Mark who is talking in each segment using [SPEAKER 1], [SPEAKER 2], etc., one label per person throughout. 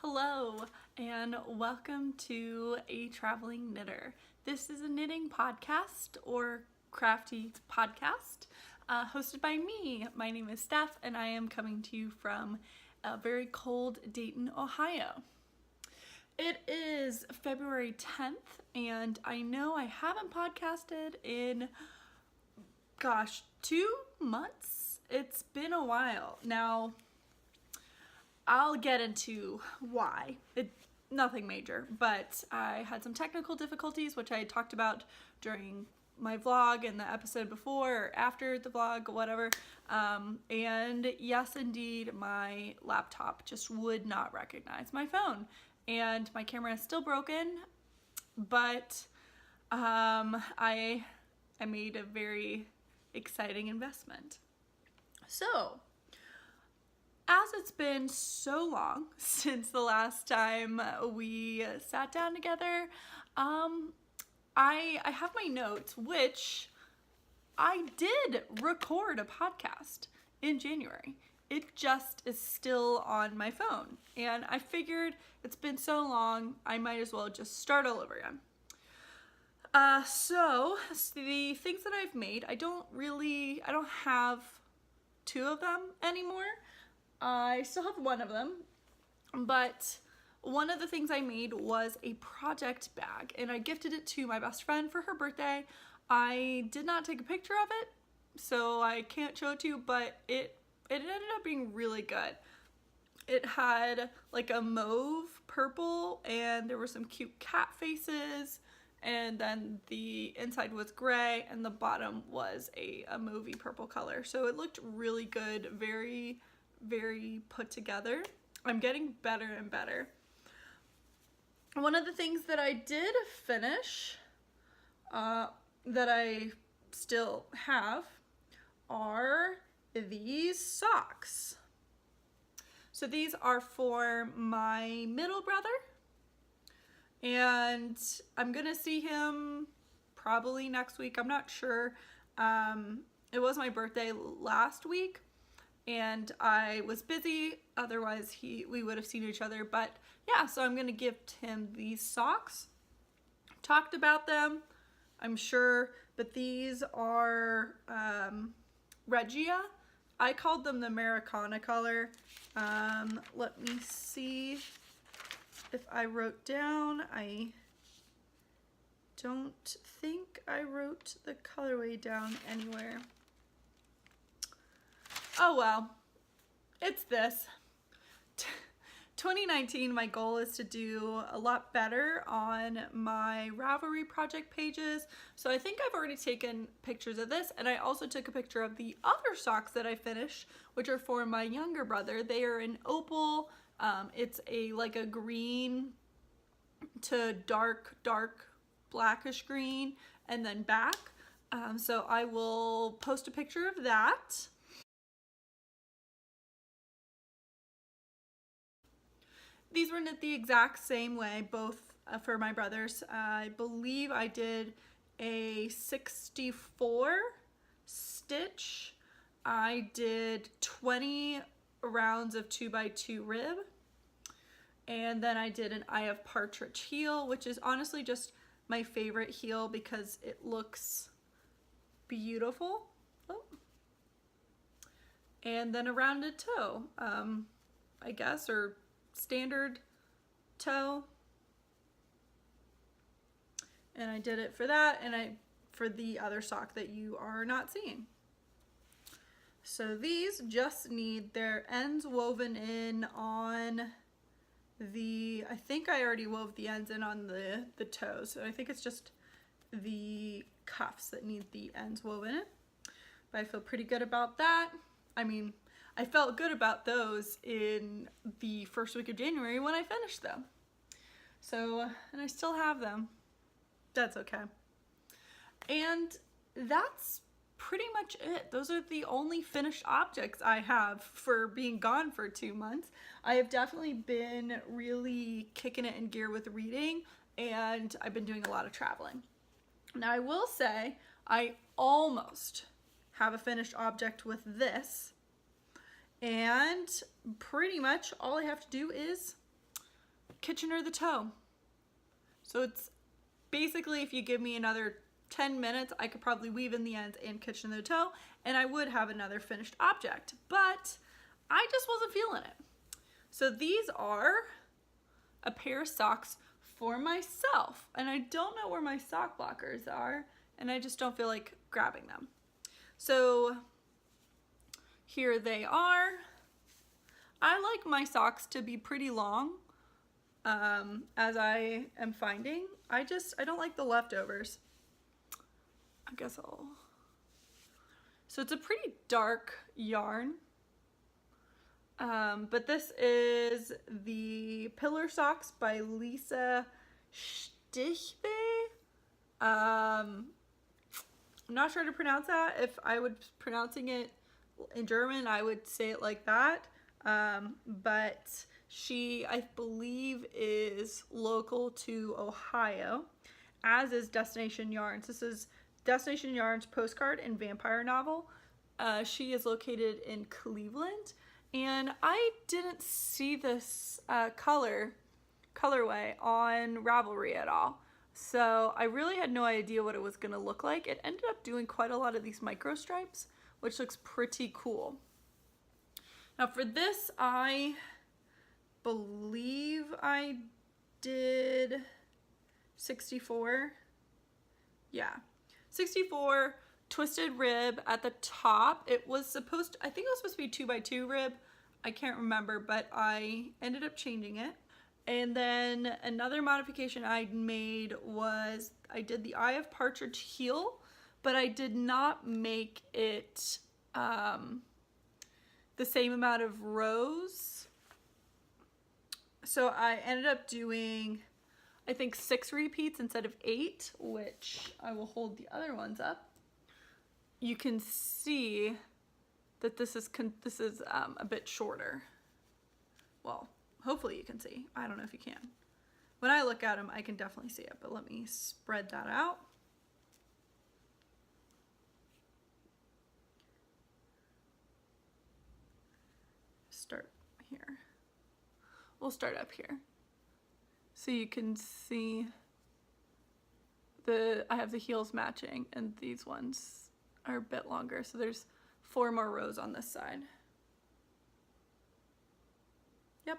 [SPEAKER 1] Hello and welcome to A Traveling Knitter. This is a knitting podcast or crafty podcast hosted by me. My name is Steph and I am coming to you from a very cold Dayton, Ohio. It is February 10th and I know I haven't podcasted in, 2 months? It's been a while. Now, I'll get into why. Nothing major, but I had some technical difficulties, which I had talked about during my vlog and the episode before or after the vlog, whatever. And yes, indeed, my laptop just would not recognize my phone. And my camera is still broken, but I made a very exciting investment. So, as it's been so long since the last time we sat down together, I have my notes, which I did record a podcast in January. It just is still on my phone. And I figured it's been so long, I might as well just start all over again. So the things that I've made, I don't have 2 of them anymore. I still have 1 of them, but one of the things I made was a project bag, and I gifted it to my best friend for her birthday. I did not take a picture of it, so I can't show it to you, but it ended up being really good. It had like a mauve purple, and there were some cute cat faces, and then the inside was gray, and the bottom was a mauvey purple color. So it looked really good, very put together. I'm getting better and better. One of the things that I did finish, that I still have, are these socks. So these are for my middle brother, and I'm gonna see him probably next week. I'm not sure. It was my birthday last week, and I was busy, otherwise we would have seen each other, but yeah, so I'm gonna gift him these socks. Talked about them, I'm sure, but these are Regia. I called them the Americana color. Let me see if I wrote down. I don't think I wrote the colorway down anywhere. Oh well, it's this. 2019, my goal is to do a lot better on my Ravelry project pages. So I think I've already taken pictures of this, and I also took a picture of the other socks that I finished, which are for my younger brother. They are in Opal. It's like a green to dark blackish green, and then back. So I will post a picture of that. These were knit the exact same way, both for my brothers. I believe I did a 64 stitch. I did 20 rounds of 2x2 rib. And then I did an Eye of Partridge heel, which is honestly just my favorite heel because it looks beautiful. Oh. And then a rounded toe, I guess, or standard toe, and I did it for that, and for the other sock that you are not seeing. So these just need their ends woven in on the, I think I already wove the ends in on the toes, so I think it's just the cuffs that need the ends woven in, but I feel pretty good about that. I mean, I felt good about those in the first week of January when I finished them. So, and I still have them. That's okay. And that's pretty much it. Those are the only finished objects I have for being gone for 2 months. I have definitely been really kicking it in gear with reading, and I've been doing a lot of traveling. Now I will say I almost have a finished object with this, and pretty much all I have to do is Kitchener the toe. So it's basically, if you give me another 10 minutes, I could probably weave in the ends and Kitchener the toe, and I would have another finished object, but I just wasn't feeling it. So these are a pair of socks for myself, and I don't know where my sock blockers are, and I just don't feel like grabbing them. So here they are. I like my socks to be pretty long, as I am finding. I don't like the leftovers. I guess so it's a pretty dark yarn. But this is the Pillar Socks by Lisa Stichweh. I'm not sure how to pronounce that. If I was pronouncing it in German, I would say it like that. But she, I believe, is local to Ohio, as is Destination Yarns. This is Destination Yarns Postcard and Vampire Novel. She is located in Cleveland, and I didn't see this colorway on Ravelry at all. So I really had no idea what it was going to look like. It ended up doing quite a lot of these micro stripes, which looks pretty cool. Now for this, I believe I did 64. Yeah, 64 twisted rib at the top. It was supposed to, I think it was supposed to be 2x2 rib. I can't remember, but I ended up changing it. And then another modification I made was I did the Eye of Partridge heel, but I did not make it the same amount of rows. So I ended up doing, I think, 6 repeats instead of 8, which I will hold the other ones up. You can see that this is a bit shorter. Well, hopefully you can see. I don't know if you can. When I look at them, I can definitely see it, but let me spread that out. Start here. We'll start up here. So you can see I have the heels matching, and these ones are a bit longer. So there's 4 more rows on this side. Yep.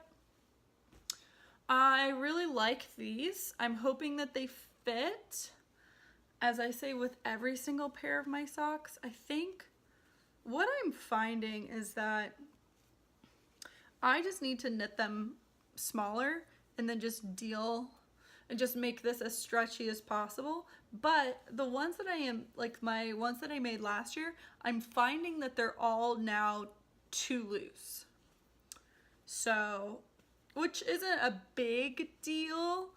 [SPEAKER 1] I really like these. I'm hoping that they fit. As I say with every single pair of my socks, I think what I'm finding is that I just need to knit them smaller and then just deal and just make this as stretchy as possible. But the ones that I am, like my ones that I made last year, I'm finding that they're all now too loose. So, which isn't a big deal.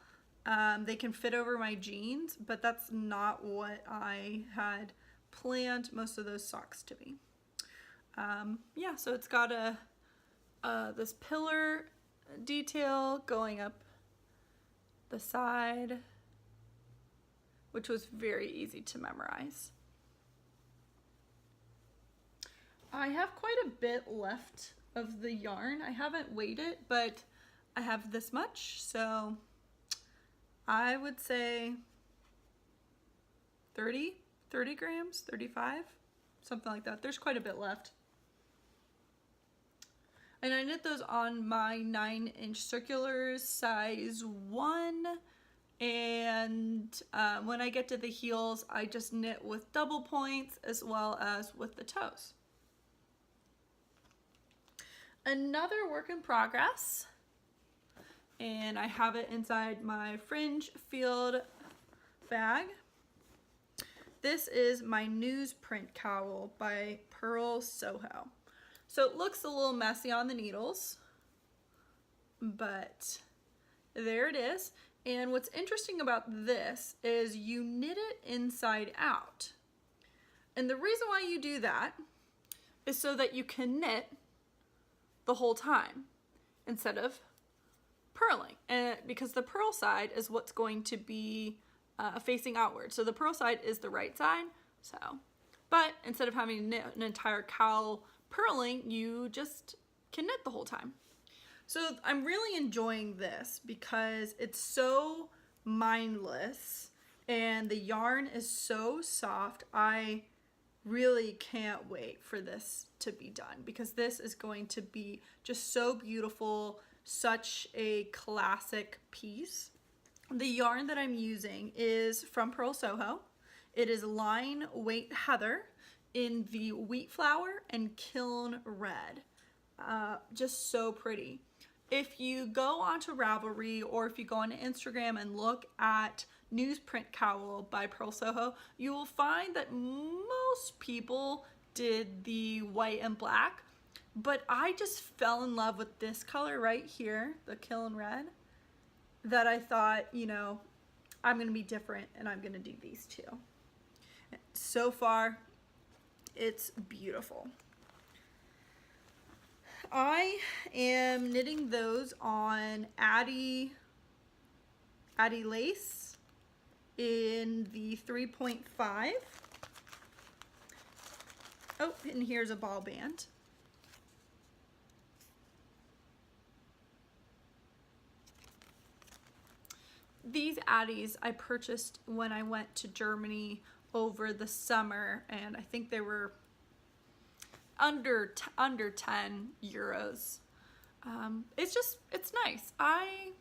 [SPEAKER 1] They can fit over my jeans, but that's not what I had planned most of those socks to be. Yeah, so it's got this pillar detail going up the side, which was very easy to memorize. I have quite a bit left of the yarn. I haven't weighed it, but I have this much, so I would say 30 grams, 35, something like that. There's quite a bit left. And I knit those on my 9-inch circulars, size 1. And when I get to the heels, I just knit with double points as well as with the toes. Another work in progress, and I have it inside my fringe field bag. This is my Newsprint cowl by Purl Soho. So it looks a little messy on the needles, but there it is. And what's interesting about this is you knit it inside out. And the reason why you do that is so that you can knit the whole time instead of purling. And because the purl side is what's going to be facing outward. So the purl side is the right side. So, but instead of having to knit an entire cowl purling, you just can knit the whole time. So I'm really enjoying this because it's so mindless and the yarn is so soft. I really can't wait for this to be done because this is going to be just so beautiful, such a classic piece. The yarn that I'm using is from Purl Soho. It is line weight heather in the wheat flour and kiln red. Just so pretty. If you go onto Ravelry or if you go onto Instagram and look at Newsprint Cowl by Purl Soho, you will find that most people did the white and black, but I just fell in love with this color right here, the kiln red, that I thought, you know, I'm gonna be different and I'm gonna do these two. So far, it's beautiful. I am knitting those on Addy lace in the 3.5. Oh, and here's a ball band. These Addies I purchased when I went to Germany over the summer, and I think they were under 10 euros. It's nice. I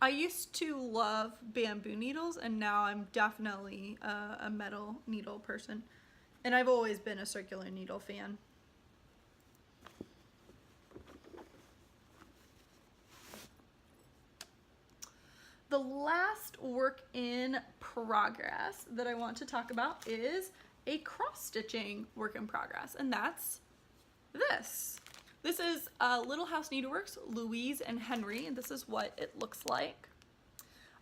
[SPEAKER 1] used to love bamboo needles, and now I'm definitely a metal needle person, and I've always been a circular needle fan. The last work in progress that I want to talk about is a cross-stitching work in progress, and that's this. This is Little House Needleworks, Louise and Henry, and this is what it looks like.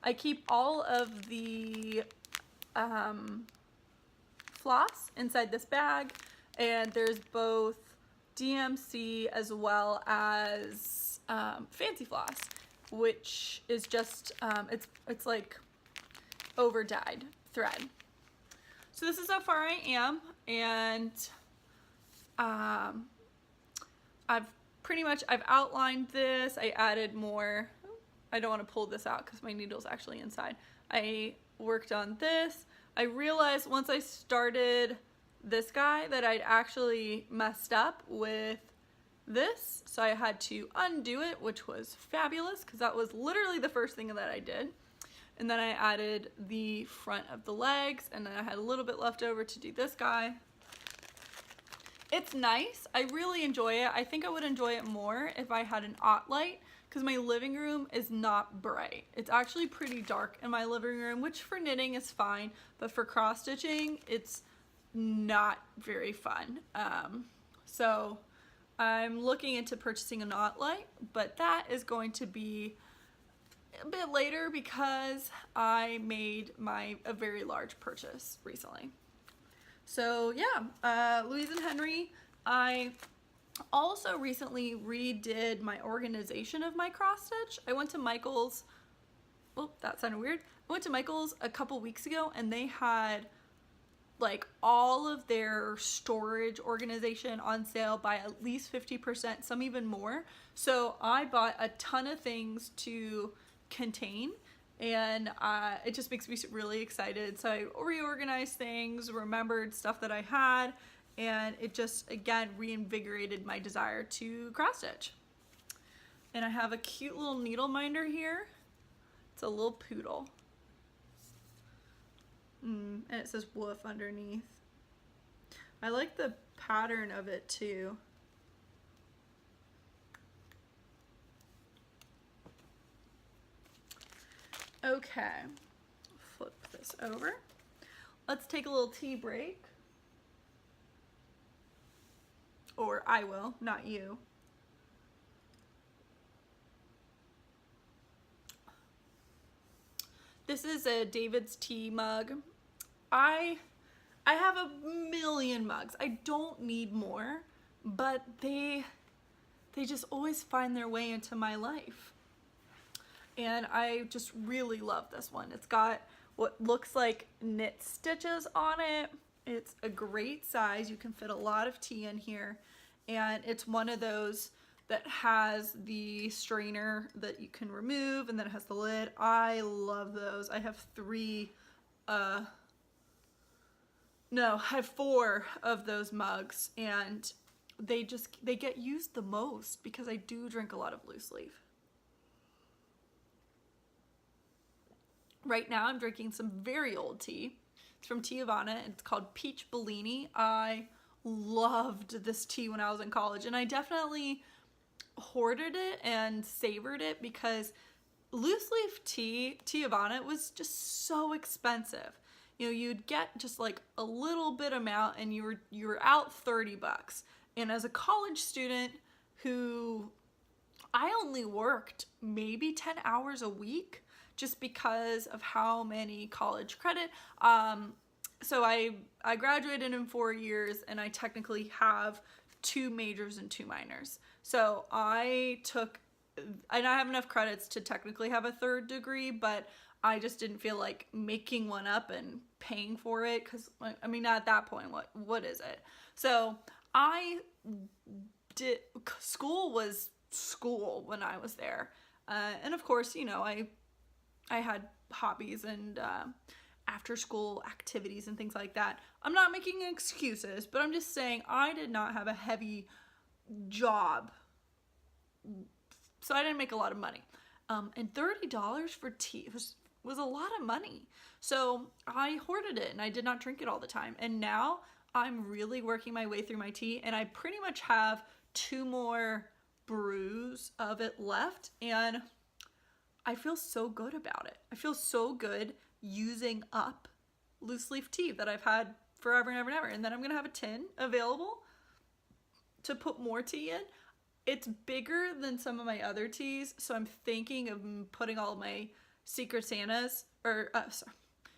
[SPEAKER 1] I keep all of the floss inside this bag, and there's both DMC as well as fancy floss, which is just, it's like over dyed thread. So this is how far I am, and I've outlined this. I added more. I don't want to pull this out because my needle's actually inside. I worked on this. I realized once I started this guy that I'd actually messed up with this, so I had to undo it, which was fabulous because that was literally the first thing that I did. And then I added the front of the legs, and then I had a little bit left over to do this guy. It's nice. I really enjoy it. I think I would enjoy it more if I had an OT light, because my living room is not bright. It's actually pretty dark in my living room, which for knitting is fine, but for cross stitching, it's not very fun. So I'm looking into purchasing an OT light, but that is going to be a bit later because I made a very large purchase recently. So yeah, Louise and Henry. I also recently redid my organization of my cross stitch. I went to Michael's, oh, that sounded weird. I went to Michael's a couple weeks ago, and they had like all of their storage organization on sale by at least 50%, some even more. So I bought a ton of things to contain, and it just makes me really excited. So I reorganized things, remembered stuff that I had, and it just again reinvigorated my desire to cross stitch. And I have a cute little needle minder here. It's a little poodle. And it says woof underneath. I like the pattern of it too. Okay, flip this over. Let's take a little tea break. Or I will, not you. This is a David's tea mug. I have a million mugs. I don't need more, but they just always find their way into my life. And I just really love this one. It's got what looks like knit stitches on it. It's a great size. You can fit a lot of tea in here. And it's one of those that has the strainer that you can remove, and then it has the lid. I love those. I have 4 of those mugs, and they get used the most because I do drink a lot of loose leaf. Right now I'm drinking some very old tea. It's from Iweala. It's called Peach Bellini. I loved this tea when I was in college, and I definitely hoarded it and savored it because loose leaf tea, Iweala, was just so expensive. You know, you'd get just like a little bit amount and you were out $30. And as a college student who I only worked maybe 10 hours a week just because of how many college credit. So I graduated in 4 years, and I technically have 2 majors and 2 minors. So I have enough credits to technically have a 3rd degree, but I just didn't feel like making one up and paying for it, because I mean, at that point, what is it? So school was school when I was there, and of course, you know, I had hobbies and after school activities and things like that. I'm not making excuses, but I'm just saying I did not have a heavy job, so I didn't make a lot of money. And $30 for tea was a lot of money. So I hoarded it and I did not drink it all the time. And now I'm really working my way through my tea, and I pretty much have 2 more brews of it left, and I feel so good about it. I feel so good using up loose leaf tea that I've had forever and ever and ever. And then I'm gonna have a tin available to put more tea in. It's bigger than some of my other teas, so I'm thinking of putting all of my Secret Santas,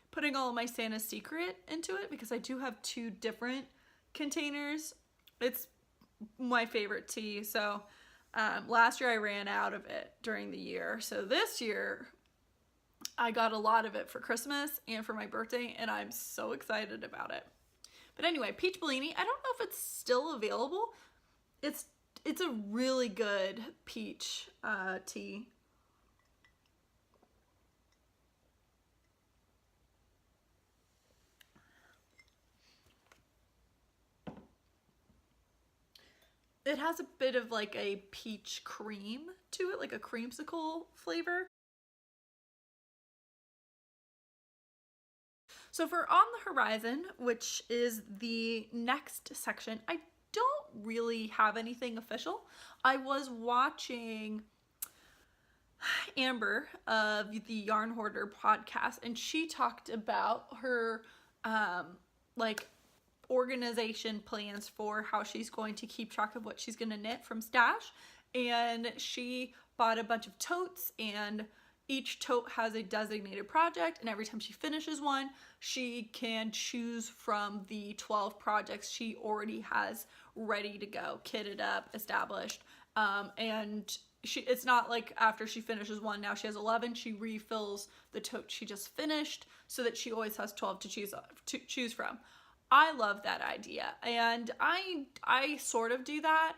[SPEAKER 1] putting all of my Santa's Secret into it, because I do have 2 different containers. It's my favorite tea. So last year I ran out of it during the year. So this year I got a lot of it for Christmas and for my birthday, and I'm so excited about it. But anyway, Peach Bellini, I don't know if it's still available. It's a really good peach tea. It has a bit of like a peach cream to it, like a creamsicle flavor. So for On the Horizon, which is the next section, I don't really have anything official. I was watching Amber of the Yarn Hoarder podcast, and she talked about her like organization plans for how she's going to keep track of what she's going to knit from stash. And she bought a bunch of totes, and each tote has a designated project, and every time she finishes one, she can choose from the 12 projects she already has ready to go, kitted up, established. And it's not like after she finishes one, now she has 11. She refills the tote she just finished so that she always has 12 to choose from. I love that idea, and I sort of do that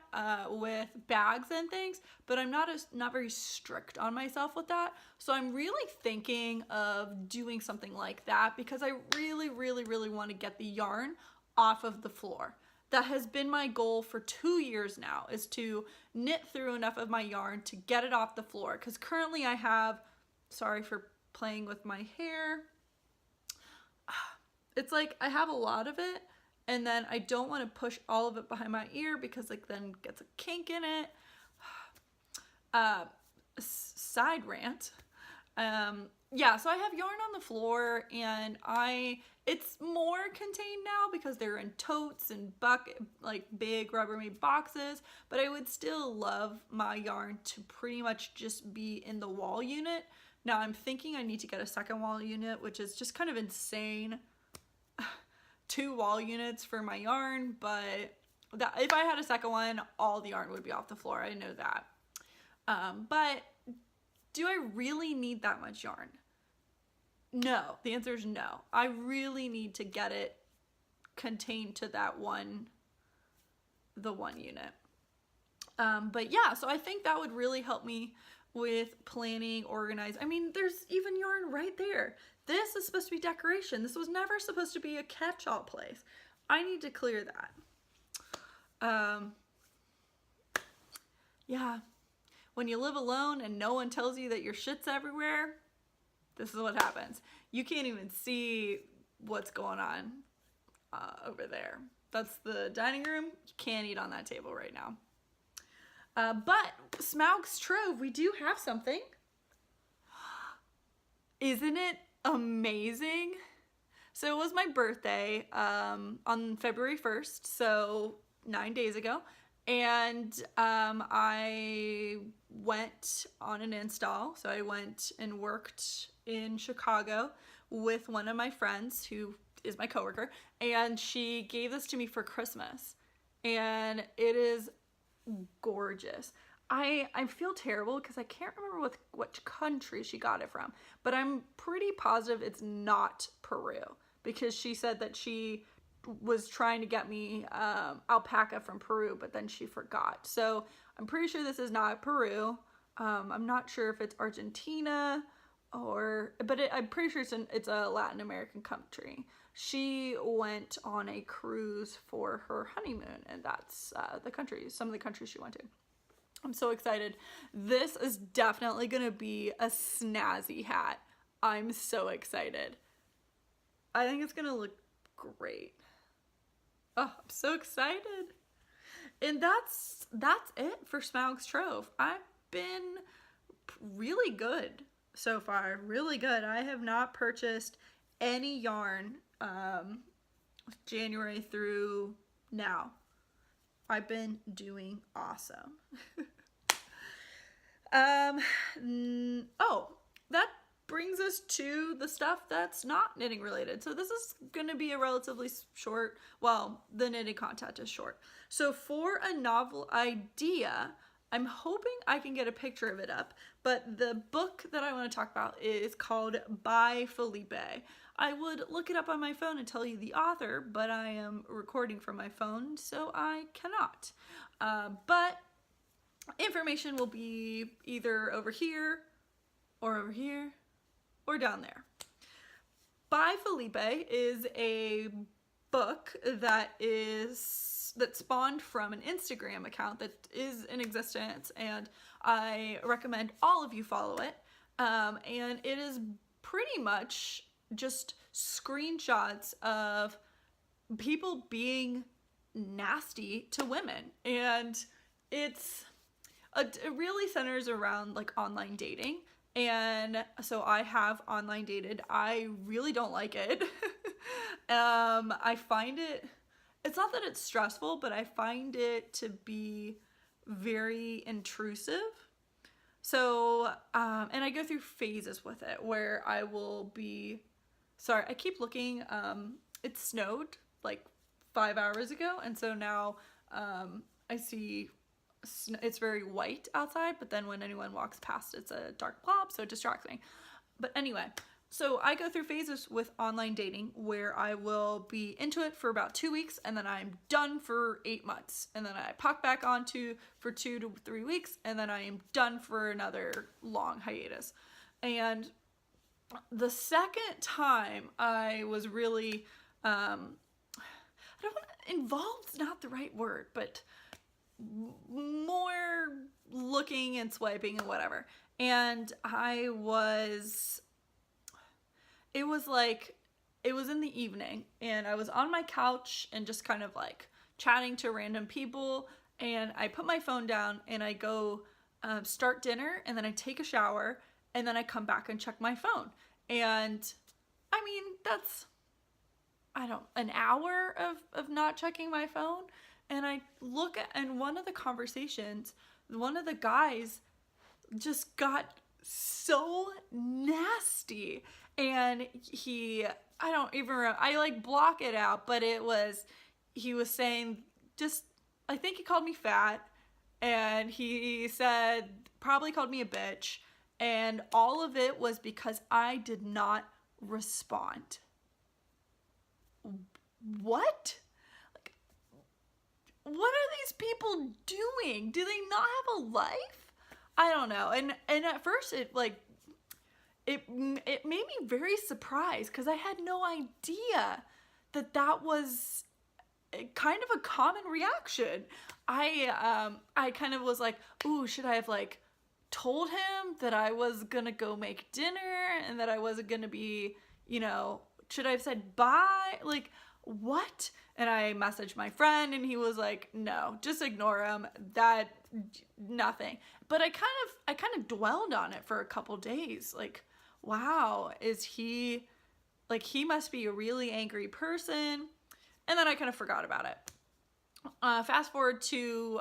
[SPEAKER 1] with bags and things, but I'm not very strict on myself with that. So I'm really thinking of doing something like that, because I really, really, really want to get the yarn off of the floor. That has been my goal for 2 years now, is to knit through enough of my yarn to get it off the floor. Because currently I have, sorry for playing with my hair, it's like I have a lot of it, and then I don't want to push all of it behind my ear because like then gets a kink in it. Side rant. Yeah, so I have yarn on the floor, and it's more contained now because they're in totes and like big Rubbermaid boxes, but I would still love my yarn to pretty much just be in the wall unit. Now I'm thinking I need to get a second wall unit, which is just kind of insane. 2 wall units for my yarn, but if I had a second one, all the yarn would be off the floor. I know that. But do I really need that much yarn? No, the answer is no. I really need to get it contained to the one unit. But yeah, so I think that would really help me with planning, organize. I mean, there's even yarn right there. This is supposed to be decoration. This was never supposed to be a catch-all place. I need to clear that. Yeah, when you live alone and no one tells you that your shit's everywhere, this is what happens. You can't even see what's going on over there. That's the dining room. You can't eat on that table right now. But Smaug's Trove, we do have something. Isn't it amazing? So it was my birthday on February 1st, so 9 days ago. And I went on an install. So I went and worked in Chicago with one of my friends who is my coworker, and she gave this to me for Christmas. And it is gorgeous. I feel terrible because I can't remember which country she got it from, but I'm pretty positive it's not Peru, because she said that she was trying to get me alpaca from Peru, but then she forgot. So I'm pretty sure this is not Peru. I'm not sure if it's Argentina but I'm pretty sure it's a Latin American country. She went on a cruise for her honeymoon, and that's some of the countries she went to. I'm so excited. This is definitely gonna be a snazzy hat. I'm so excited. I think it's gonna look great. Oh, I'm so excited. And that's it for Smaug's Trove. I've been really good so far, really good. I have not purchased any yarn January through now. I've been doing awesome. Oh, that brings us to the stuff that's not knitting related. So this is going to be a relatively short, well, the knitting content is short. So for a novel idea, I'm hoping I can get a picture of it up, but the book that I want to talk about is called By Felipe. I would look it up on my phone and tell you the author, but I am recording from my phone, so I cannot. But information will be either over here, or down there. By Felipe is a book that spawned from an Instagram account that is in existence, and I recommend all of you follow it. And it is pretty much just screenshots of people being nasty to women, and it really centers around like online dating. And so I have online dated. I really don't like it. I find it's not that it's stressful, but I find it to be very intrusive. So, and I go through phases with it where I will be, sorry, I keep looking, it snowed like 5 hours ago. And so now, I see it's very white outside, but then when anyone walks past, it's a dark blob, so it distracts me. But anyway, so I go through phases with online dating where I will be into it for about 2 weeks, and then I'm done for 8 months. And then I pop back onto for 2 to 3 weeks, and then I am done for another long hiatus. And the second time I was really, involved's not the right word, but more looking and swiping and whatever. And it was in the evening, and I was on my couch and just kind of like chatting to random people, and I put my phone down and I go start dinner, and then I take a shower, and then I come back and check my phone. And I mean, that's an hour of not checking my phone. And I look at, and one of the conversations, one of the guys just got so nasty. And I don't even remember, I like block it out, but he was saying I think he called me fat, and he probably called me a bitch. And all of it was because I did not respond. What? what are these people doing? Do they not have a life? I don't know. And at first it made me very surprised because I had no idea that was kind of a common reaction. I kind of was like, ooh, should I have like told him that I was gonna go make dinner and that I wasn't gonna be, you know, should I have said bye? Like, what? And I messaged my friend and he was like, no, just ignore him. Nothing. But I kind of dwelled on it for a couple days. Like, wow, he must be a really angry person. And then I kind of forgot about it. Fast forward to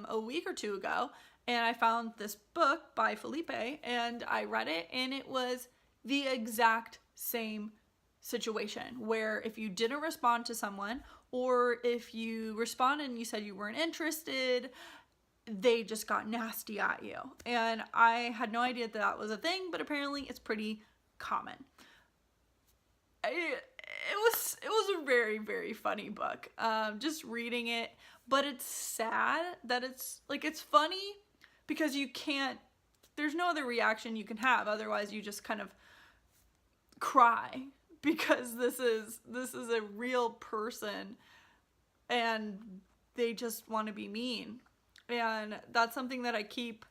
[SPEAKER 1] a week or two ago, and I found this book by Felipe, and I read it, and it was the exact same situation, where if you didn't respond to someone, or if you responded and you said you weren't interested, they just got nasty at you. And I had no idea that was a thing, but apparently it's pretty common. It was a very, very funny book. Just reading it, but it's sad that it's funny because there's no other reaction you can have. Otherwise you just kind of cry because this is a real person and they just want to be mean. And that's something that I keep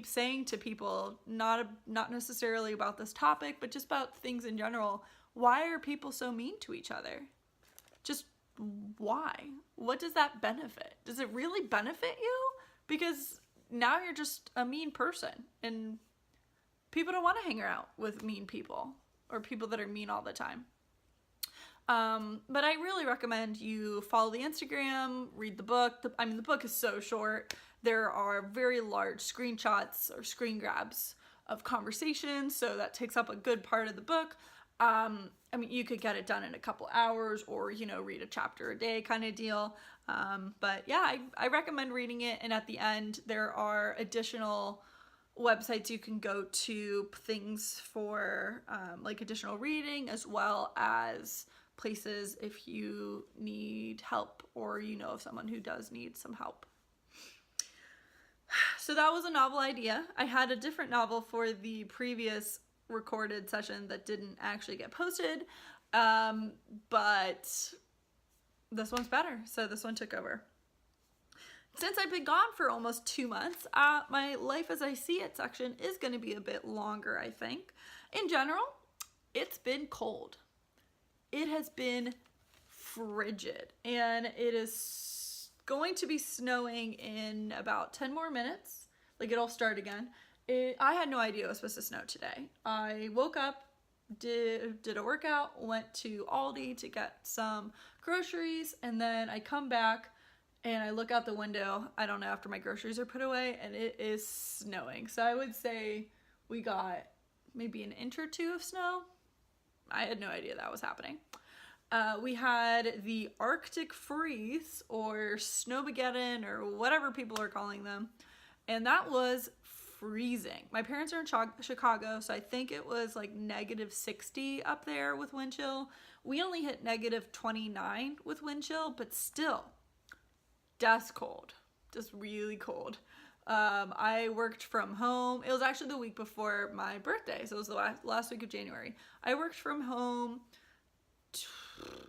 [SPEAKER 1] saying to people, not necessarily about this topic, but just about things in general. Why are people so mean to each other? Just why? What does that benefit? Does it really benefit you? Because now you're just a mean person and people don't want to hang out with mean people or people that are mean all the time. But I really recommend you follow the Instagram, read the book. The book is so short. There are very large screenshots or screen grabs of conversations, so that takes up a good part of the book. You could get it done in a couple hours or, read a chapter a day kind of deal. But yeah, I recommend reading it. And at the end, there are additional websites you can go to, things for additional reading, as well as places if you need help or of someone who does need some help. So that was a novel idea. I had a different novel for the previous recorded session that didn't actually get posted, but this one's better, so this one took over. Since I've been gone for almost 2 months, my life as I see it section is going to be a bit longer, I think. In general, it's been cold. It has been frigid, and it is going to be snowing in about 10 more minutes. It'll start again. I had no idea it was supposed to snow today. I woke up, did a workout, went to Aldi to get some groceries, and then I come back and I look out the window, I don't know, after my groceries are put away, and it is snowing. So I would say we got maybe an inch or two of snow. I had no idea that was happening. We had the Arctic freeze, or Snowmageddon, or whatever people are calling them, and that was freezing. My parents are in Chicago, so I think it was -60 up there with wind chill. We only hit -29 with wind chill, but still, that's cold. Just really cold. I worked from home. It was actually the week before my birthday, so it was the last week of January. I worked from home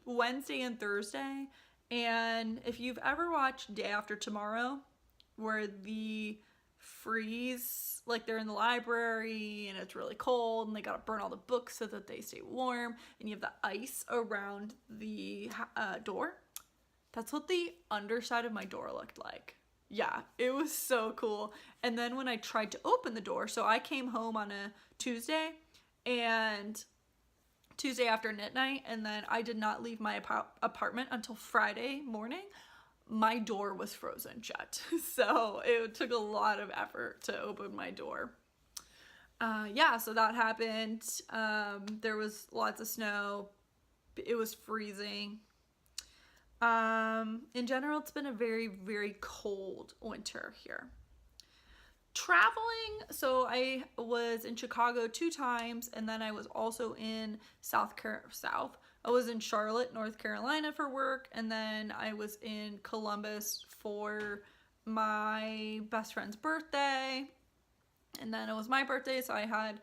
[SPEAKER 1] Wednesday and Thursday, and if you've ever watched Day After Tomorrow, where the freeze, they're in the library and it's really cold and they gotta burn all the books so that they stay warm, and you have the ice around the door, that's what the underside of my door looked like. Yeah, it was so cool. And then when I tried to open the door, so I came home on a Tuesday after midnight, and then I did not leave my apartment until Friday morning. My door was frozen shut. So it took a lot of effort to open my door. So that happened. There was lots of snow. It was freezing. In general, it's been a very, very cold winter here. Traveling, so I was in Chicago 2 times, and then I was also in I was in Charlotte, North Carolina for work, and then I was in Columbus for my best friend's birthday, and then it was my birthday, so I had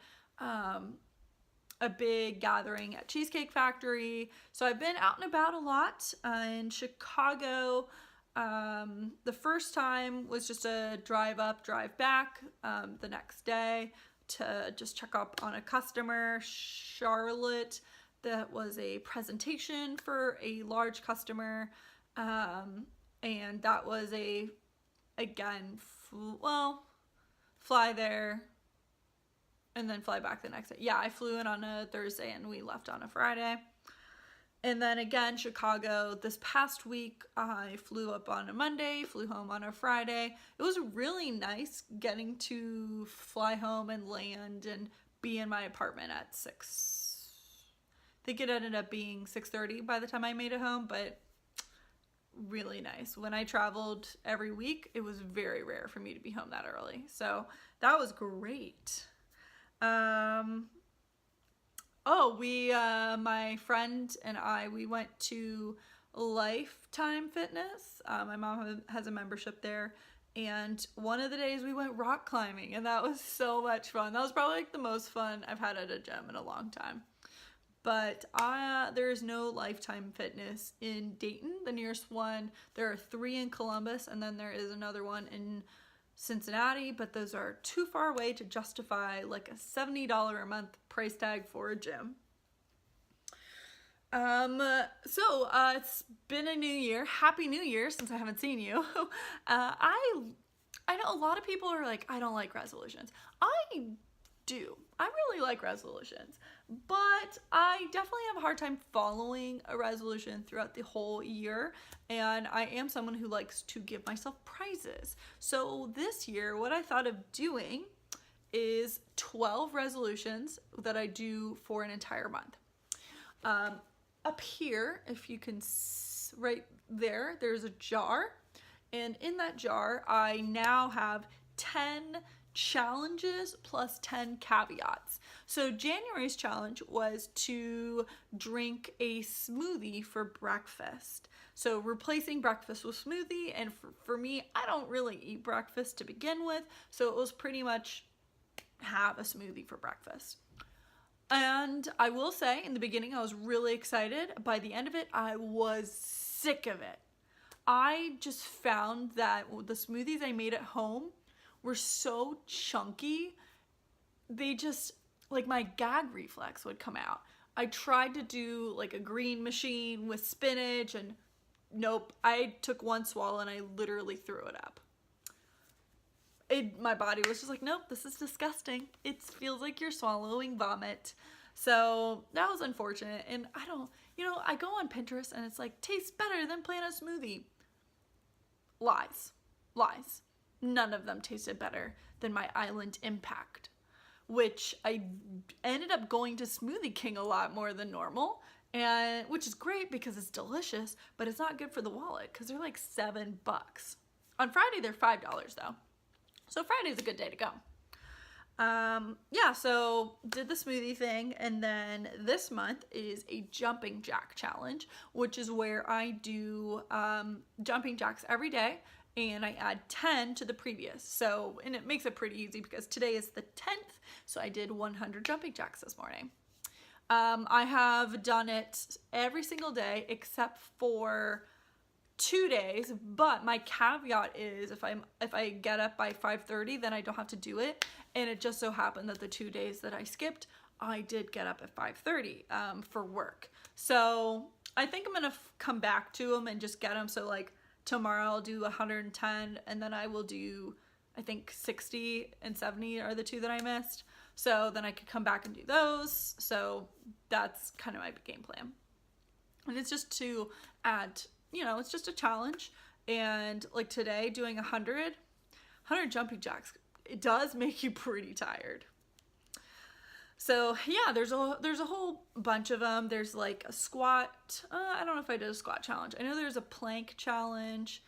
[SPEAKER 1] a big gathering at Cheesecake Factory. So I've been out and about a lot in Chicago. The first time was just a drive up, drive back the next day to just check up on a customer. Charlotte, that was a presentation for a large customer, and that was fly there and then fly back the next day. Yeah, I flew in on a Thursday and we left on a Friday. And then again, Chicago, this past week, I flew up on a Monday, flew home on a Friday. It was really nice getting to fly home and land and be in my apartment at 6. I think it ended up being 6:30 by the time I made it home, but really nice. When I traveled every week, it was very rare for me to be home that early. So that was great. My friend and I, we went to Lifetime Fitness. My mom has a membership there, and one of the days we went rock climbing, and that was so much fun. That was probably like the most fun I've had at a gym in a long time. But there is no Lifetime Fitness in Dayton. The nearest one, there are 3 in Columbus, and then there is another one in Cincinnati, but those are too far away to justify like a $70 a month price tag for a gym. It's been a new year. Happy New Year, since I haven't seen you. I know a lot of people are like, I don't like resolutions. I do. I really like resolutions, but I definitely have a hard time following a resolution throughout the whole year, and I am someone who likes to give myself prizes. So this year, what I thought of doing is 12 resolutions that I do for an entire month. Up here, if you can, right there, there's a jar, and in that jar, I now have 10 challenges plus 10 caveats. So January's challenge was to drink a smoothie for breakfast. So replacing breakfast with smoothie, and for me, I don't really eat breakfast to begin with, so it was pretty much have a smoothie for breakfast. And I will say, in the beginning, I was really excited. By the end of it, I was sick of it. I just found that the smoothies I made at home were so chunky, they just, like, my gag reflex would come out. I tried to do like a green machine with spinach, and nope, I took one swallow and I literally threw it up. My body was just like, nope, this is disgusting. It feels like you're swallowing vomit. So that was unfortunate. And I go on Pinterest and it's like, tastes better than Plain a Smoothie. Lies. None of them tasted better than my Island Impact, which I ended up going to Smoothie King a lot more than normal, and which is great because it's delicious, but it's not good for the wallet because they're like $7. On Friday, they're $5 though. So Friday's a good day to go. So did the smoothie thing, and then this month is a jumping jack challenge, which is where I do jumping jacks every day, and I add 10 to the previous. So, and it makes it pretty easy because today is the 10th, so I did 100 jumping jacks this morning. I have done it every single day except for 2 days, but my caveat is if I get up by 5:30, then I don't have to do it. And it just so happened that the 2 days that I skipped, I did get up at 5:30 for work. So I think I'm gonna come back to them and just get them. So like tomorrow I'll do 110, and then I will do, I think 60 and 70 are the 2 that I missed. So then I could come back and do those. So that's kind of my game plan. And it's just to add, it's just a challenge. And like today, doing 100 jumping jacks, it does make you pretty tired. So yeah, there's a whole bunch of them. There's like a squat. I don't know if I did a squat challenge. I know there's a plank challenge.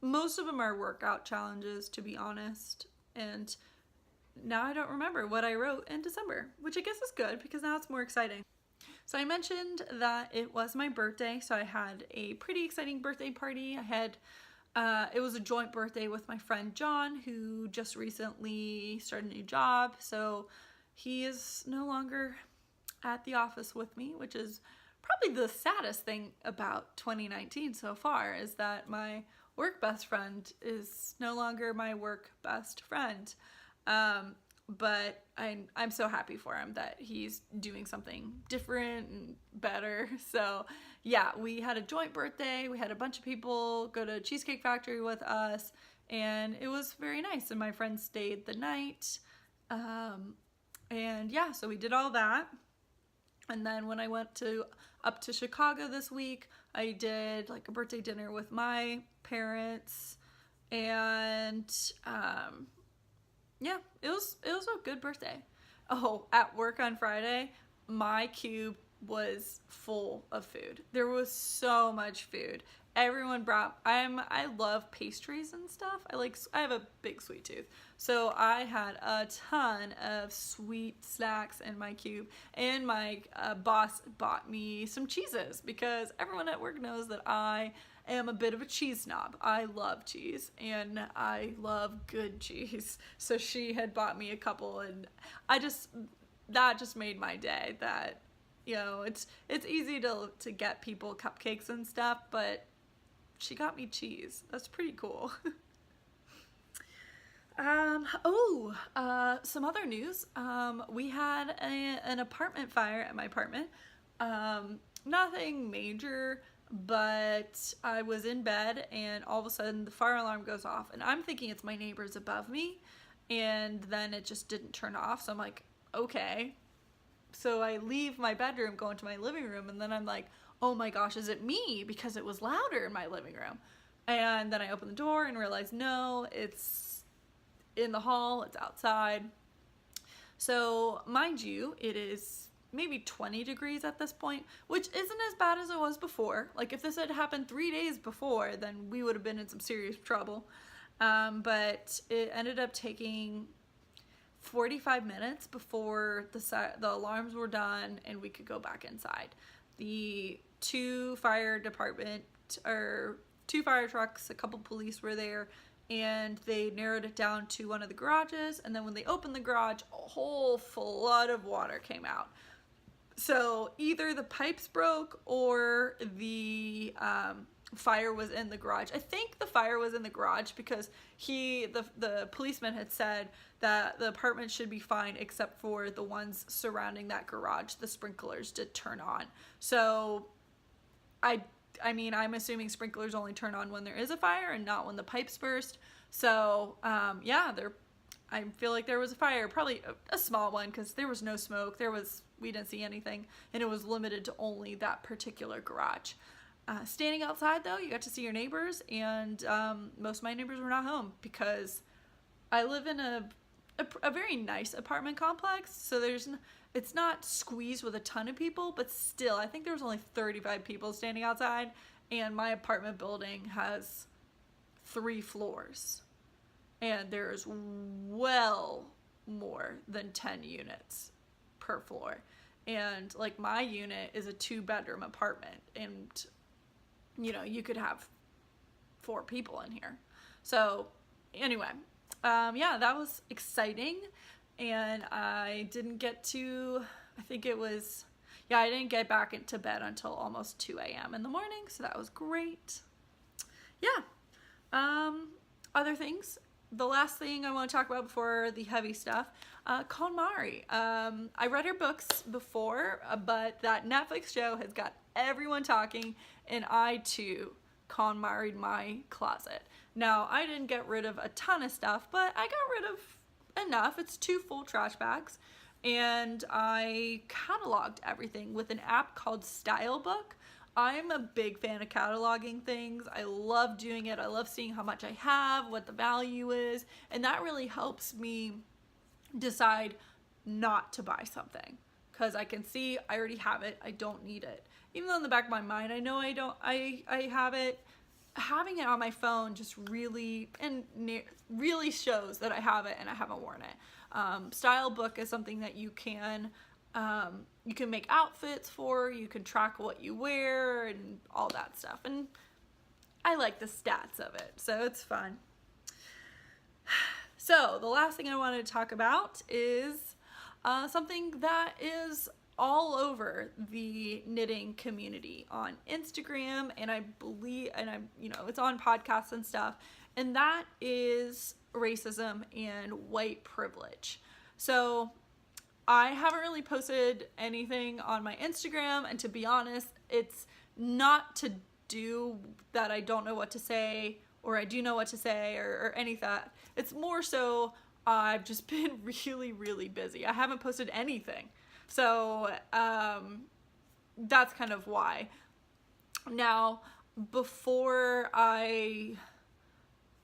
[SPEAKER 1] Most of them are workout challenges, to be honest. And now I don't remember what I wrote in December, which I guess is good because now it's more exciting. So I mentioned that it was my birthday, so I had a pretty exciting birthday party. It was a joint birthday with my friend John, who just recently started a new job, so he is no longer at the office with me, which is probably the saddest thing about 2019 so far, is that my work best friend is no longer my work best friend. But I'm so happy for him that he's doing something different and better. So yeah, we had a joint birthday. We had a bunch of people go to Cheesecake Factory with us, and it was very nice. And my friends stayed the night. And yeah, so we did all that. And then when I went up to Chicago this week, I did like a birthday dinner with my parents, and yeah, it was a good birthday. Oh, at work on Friday, my cube was full of food. There was so much food. Everyone brought, I love pastries and stuff. I have a big sweet tooth. So I had a ton of sweet snacks in my cube, and my boss bought me some cheeses because everyone at work knows that I am a bit of a cheese snob. I love cheese, and I love good cheese. So she had bought me a couple, and that just made my day. That, you know, it's easy to get people cupcakes and stuff, but she got me cheese. That's pretty cool. Some other news. We had an apartment fire at my apartment. Nothing major, but I was in bed and all of a sudden the fire alarm goes off, and I'm thinking it's my neighbors above me, and then it just didn't turn off. So I'm like, okay. So I leave my bedroom, go into my living room, and then I'm like, oh my gosh, is it me? Because it was louder in my living room. And then I open the door and realize, no, it's in the hall, it's outside. So mind you, it is maybe 20 degrees at this point, which isn't as bad as it was before. Like if this had happened 3 days before, then we would have been in some serious trouble. But it ended up taking 45 minutes before the alarms were done and we could go back inside. The two fire trucks, a couple police were there, and they narrowed it down to one of the garages, and then when they opened the garage, a whole flood of water came out. So either the pipes broke or the fire was in the garage. I think the fire was in the garage because the policeman had said that the apartment should be fine except for the ones surrounding that garage. The sprinklers did turn on. So I mean, I'm assuming sprinklers only turn on when there is a fire and not when the pipes burst. So yeah, I feel like there was a fire, probably a small one because there was no smoke. We didn't see anything, and it was limited to only that particular garage. Standing outside though, you got to see your neighbors, and most of my neighbors were not home because I live in a very nice apartment complex, so it's not squeezed with a ton of people, but still, I think there was only 35 people standing outside, and my apartment building has 3 floors, and there's well more than 10 units per floor, and like my unit is a 2-bedroom apartment, and you know, you could have 4 people in here. So anyway, yeah, that was exciting. And I didn't get to, I didn't get back into bed until almost 2 a.m. in the morning, so that was great. Yeah. Other things. The last thing I want to talk about before the heavy stuff, KonMari. I read her books before, but that Netflix show has got everyone talking, and I too KonMari'd my closet. Now, I didn't get rid of a ton of stuff, but I got rid of enough. It's 2 full trash bags, and I cataloged everything with an app called Stylebook. I'm a big fan of cataloging things. I love doing it. I love seeing how much I have, what the value is, and that really helps me decide not to buy something because I can see I already have it. I don't need it. Even though in the back of my mind I know I have it, having it on my phone just really shows that I have it and I haven't worn it. Style book is something that you can make outfits for, you can track what you wear and all that stuff. And I like the stats of it, so it's fun. So the last thing I wanted to talk about is something that is all over the knitting community on Instagram, and I believe, and I'm, it's on podcasts and stuff, and that is racism and white privilege. So I haven't really posted anything on my Instagram, and to be honest, it's not to do that I don't know what to say, or I do know what to say, or any of that. It's more so I've just been really, really busy. I haven't posted anything. So that's kind of why. Now, before I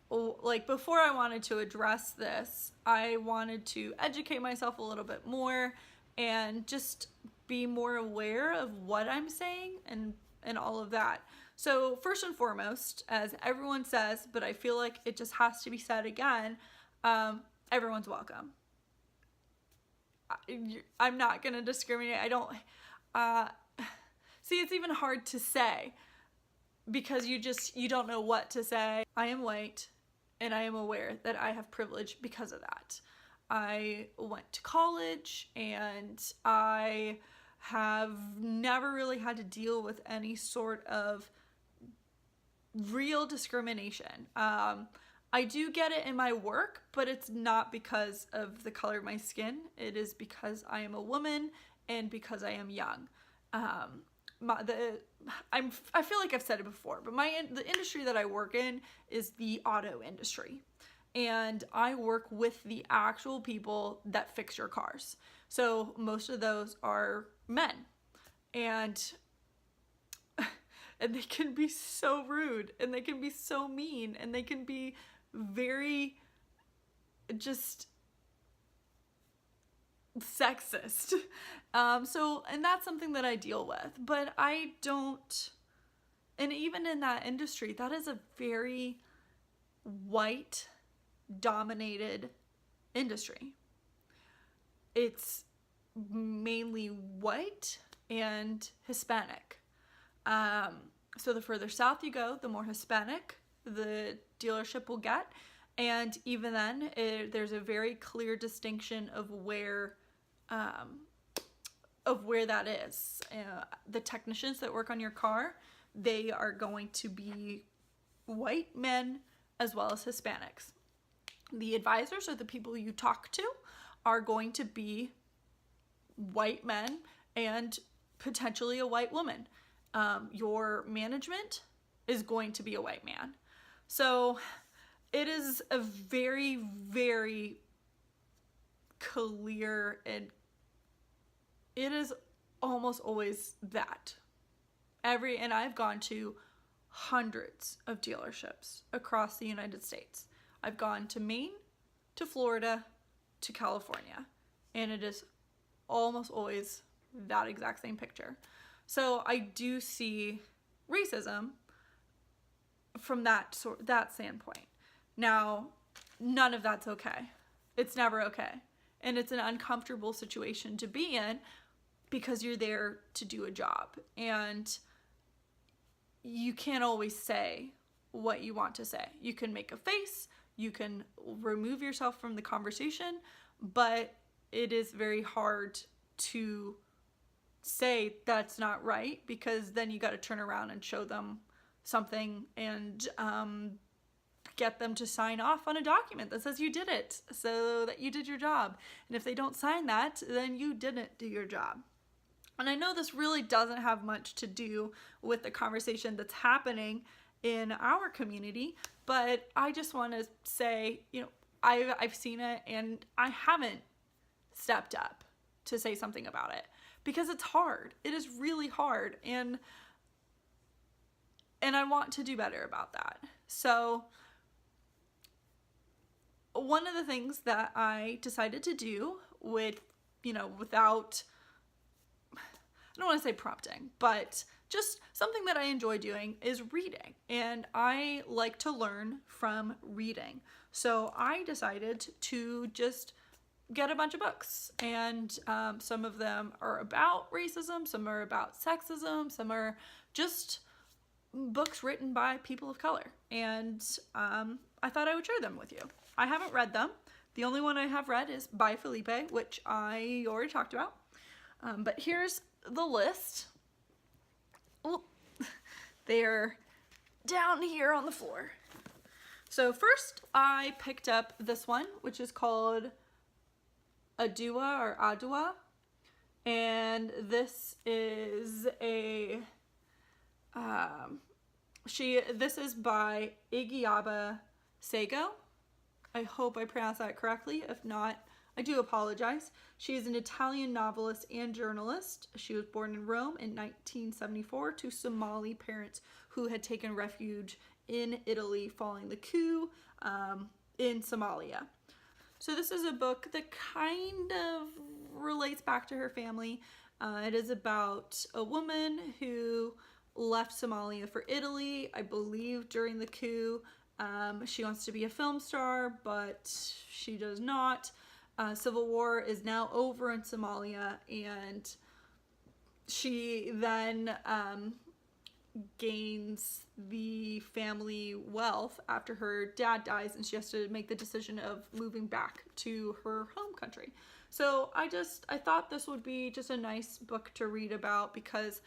[SPEAKER 1] wanted to address this, I wanted to educate myself a little bit more and just be more aware of what I'm saying and all of that. So first and foremost, as everyone says, but I feel like it just has to be said again, everyone's welcome. I'm not going to discriminate. I don't, see, it's even hard to say because you don't know what to say. I am white and I am aware that I have privilege because of that. I went to college and I have never really had to deal with any sort of real discrimination. I do get it in my work, but it's not because of the color of my skin. It is because I am a woman and because I am young. I feel like I've said it before, but the industry that I work in is the auto industry. And I work with the actual people that fix your cars. So most of those are men. And they can be so rude, and they can be so mean, and they can be very just sexist. And that's something that I deal with, but I don't, and even in that industry, that is a very white dominated industry. It's mainly white and Hispanic. So the further south you go, the more Hispanic the dealership will get. And even then, there's a very clear distinction of where that is. The technicians that work on your car, they are going to be white men as well as Hispanics. The advisors, or the people you talk to, are going to be white men and potentially a white woman. Your management is going to be a white man. So it is a very, very clear, and it is almost always that. And I've gone to hundreds of dealerships across the United States. I've gone to Maine, to Florida, to California, and it is almost always that exact same picture. So I do see racism from that standpoint. Now, none of that's okay. It's never okay. And it's an uncomfortable situation to be in because you're there to do a job. And you can't always say what you want to say. You can make a face, you can remove yourself from the conversation, but it is very hard to say that's not right, because then you got to turn around and show them something and get them to sign off on a document that says you did it, so that you did your job. And if they don't sign that, then you didn't do your job. And I know this really doesn't have much to do with the conversation that's happening in our community, but I just want to say, I've seen it, and I haven't stepped up to say something about it because it's hard. It is really hard, and I want to do better about that. So one of the things that I decided to do without, don't want to say prompting, but just something that I enjoy doing is reading, and I like to learn from reading. So I decided to just get a bunch of books, and some of them are about racism, some are about sexism, some are just books written by people of color, and I thought I would share them with you. I haven't read them. The only one I have read is by Felipe, which I already talked about. But here's the list. Oh, they're down here on the floor. So first I picked up this one, which is called Adua or Adua. And this is a, this is by Igiaba Scego. I hope I pronounced that correctly. If not, I do apologize. She is an Italian novelist and journalist. She was born in Rome in 1974 to Somali parents who had taken refuge in Italy following the coup in Somalia. So this is a book that kind of relates back to her family. It is about a woman who left Somalia for Italy, I believe during the coup. She wants to be a film star, but she does not. Civil war is now over in Somalia, and she then gains the family wealth after her dad dies, and she has to make the decision of moving back to her home country. So I thought this would be just a nice book to read about, because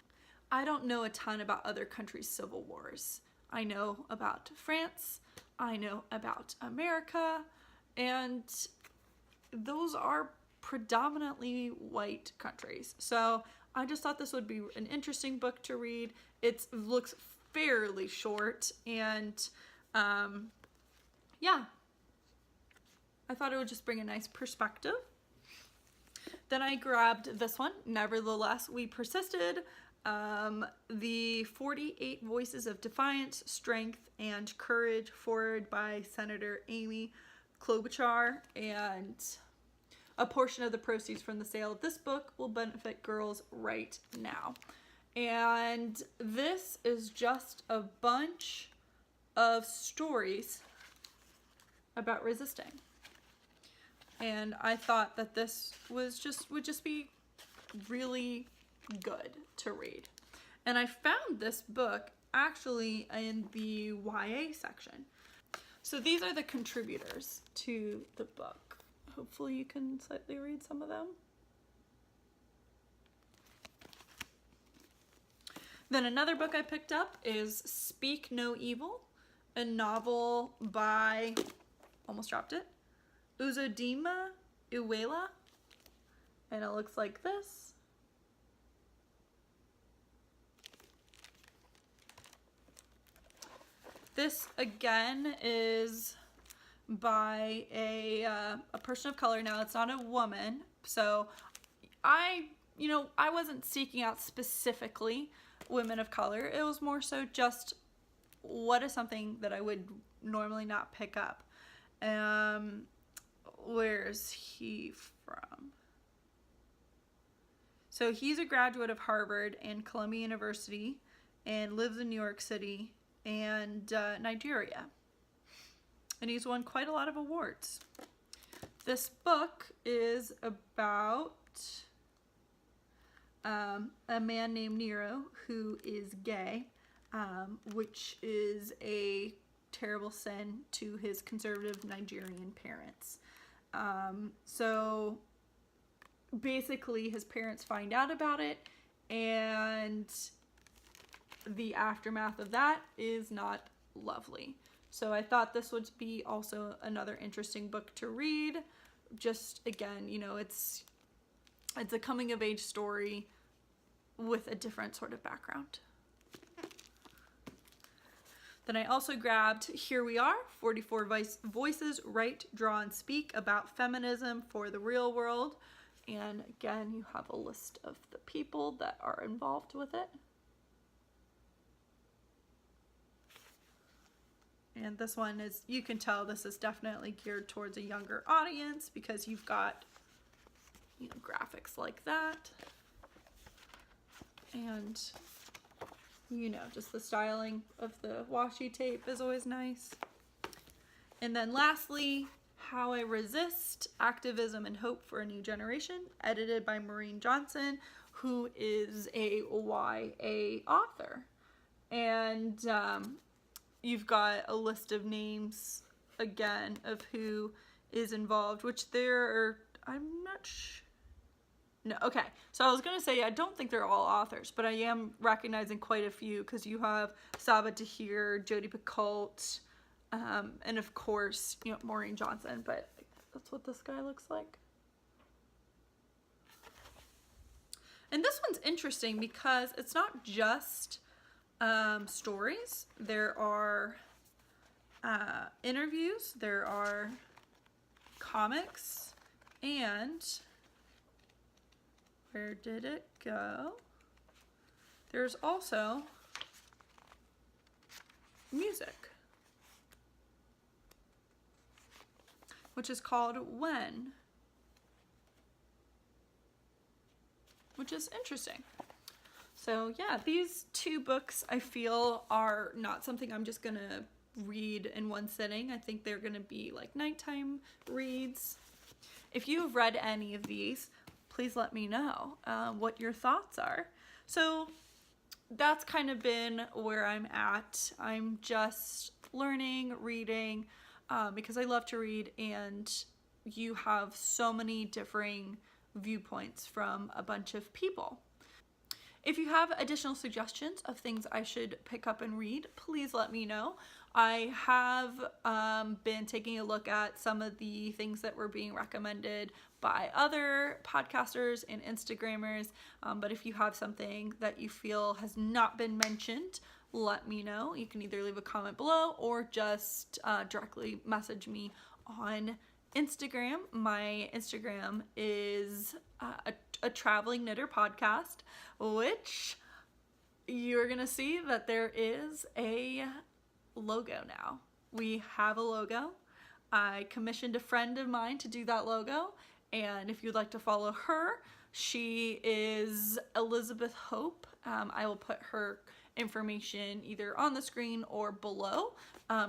[SPEAKER 1] I don't know a ton about other countries' civil wars. I know about France, I know about America, and those are predominantly white countries. So I just thought this would be an interesting book to read. It looks fairly short, and yeah, I thought it would just bring a nice perspective. Then I grabbed this one, Nevertheless We Persisted, the 48 Voices of Defiance, Strength, and Courage, forward by Senator Amy Klobuchar, and a portion of the proceeds from the sale of this book will benefit girls right now. And this is just a bunch of stories about resisting. And I thought that this would just be really good to read. And I found this book actually in the YA section. So these are the contributors to the book. Hopefully you can slightly read some of them. Then another book I picked up is Speak No Evil, a novel by, almost dropped it, Uzodinma, Iweala, and it looks like this. This again is by a person of color. Now it's not a woman, so I wasn't seeking out specifically women of color. It was more so just what is something that I would normally not pick up. Where's he from? So he's a graduate of Harvard and Columbia University and lives in New York City and Nigeria. And he's won quite a lot of awards. This book is about a man named Nero who is gay, which is a terrible sin to his conservative Nigerian parents. So basically his parents find out about it, and the aftermath of that is not lovely. So I thought this would be also another interesting book to read. Just again, it's a coming of age story with a different sort of background. Then I also grabbed Here We Are, 44 Voices, Write, Draw, and Speak about feminism for the real world. And again, you have a list of the people that are involved with it. And this one is, you can tell this is definitely geared towards a younger audience because you've got, graphics like that. And you know, just the styling of the washi tape is always nice. And then lastly, How I Resist, Activism and Hope for a New Generation, edited by Maureen Johnson, who is a YA author. And you've got a list of names, again, of who is involved, which there are, I'm not sure. No, okay. So I was going to say, I don't think they're all authors, but I am recognizing quite a few, because you have Saba Tahir, Jodi Picoult, and of course, you know, Maureen Johnson, but that's what this guy looks like. And this one's interesting because it's not just stories. There are interviews, there are comics, and where did it go? There's also music, which is called When, which is interesting. So yeah, these two books I feel are not something I'm just gonna read in one sitting. I think they're gonna be like nighttime reads. If you've read any of these, please let me know what your thoughts are. So that's kind of been where I'm at. I'm just learning, reading, because I love to read, and you have so many differing viewpoints from a bunch of people. If you have additional suggestions of things I should pick up and read, please let me know. I have been taking a look at some of the things that were being recommended by other podcasters and Instagrammers, but if you have something that you feel has not been mentioned, let me know. You can either leave a comment below or just directly message me on Instagram. My Instagram is a traveling knitter podcast, which you're gonna see that there is a logo now. We have a logo. I commissioned a friend of mine to do that logo, and if you'd like to follow her, she is Elizabeth Hope. I will put her information either on the screen or below.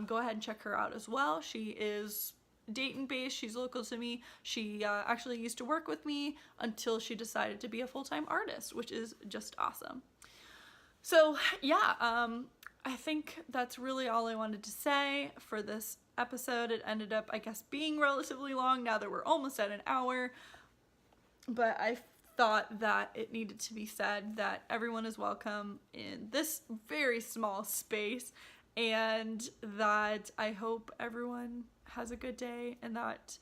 [SPEAKER 1] Go ahead and check her out as well. She is Dayton based, she's local to me. She actually used to work with me until she decided to be a full-time artist, which is just awesome. So yeah, I think that's really all I wanted to say for this episode. It ended up, I guess, being relatively long now that we're almost at an hour, but I thought that it needed to be said that everyone is welcome in this very small space, and that I hope everyone has a good day, and that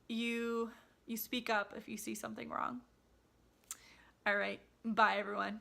[SPEAKER 1] you speak up if you see something wrong. All right, bye everyone.